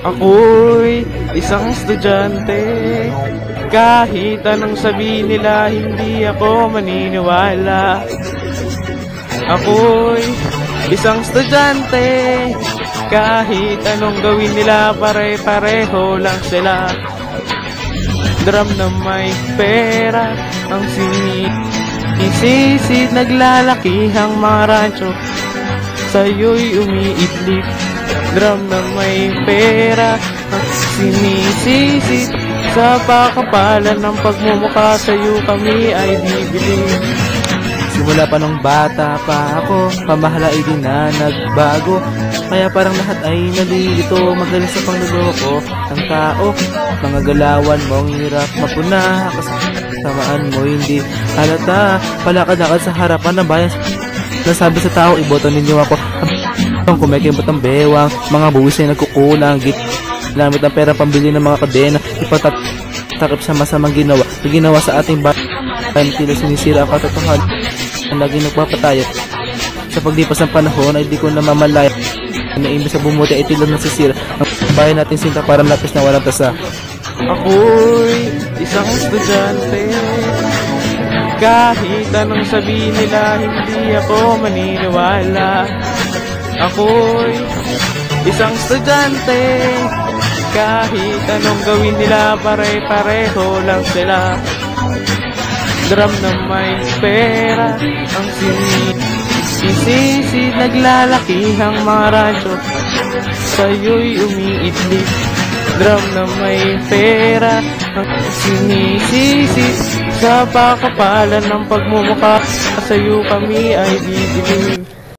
Ako'y isang estudyante. Kahit anong sabihin nila, hindi ako maniniwala. Ako'y isang estudyante. Kahit anong gawin nila, pare-pareho lang sila. Drum na may pera, ang sinisisid, naglalakihang mga rancho, sa'yo'y umiidlip. Drum na may pera, ang sinisisid, sa pakapalan ng pagmumukha, sa'yo kami ay bibili. Simula pa nung bata pa ako, pamahala ay di na nagbago. Kaya parang lahat ay nalilito, magaling sa pangluloko ng tao. Mga galawan mong hirap mapuna, kasamaan mo hindi halata. Palakad-lakad sa harapan ng bayan, nasabi sa tao, iboto ninyo ako. Ang kumikibot ang bewang, mga buwis ay nagkukulang. Ginamit ang pera pambili ng mga kadena, ipatatakip sa masamang ginawa sa ating bayan. Tila sinisira ang katotohanan, ang lagi nagpapatayot. Sa paglipas ng panahon ay di ko namamalaya na imbis sa bumuti ay tila nasisira ang bayan natin sinta parang lapis na walang tasa. Ako'y isang estudyante. Kahit anong sabihin nila, hindi ako maniniwala. Ako'y isang estudyante. Kahit anong gawin nila, pare-pareho lang sila. Drum na may pera, ang sinisisid, naglalakihang mga rancho, sa'yo'y umiidlip. Drum na may pera, ang sinisisid, sa pakapalan ng pagmumukha, sa'yo kami ay bibili.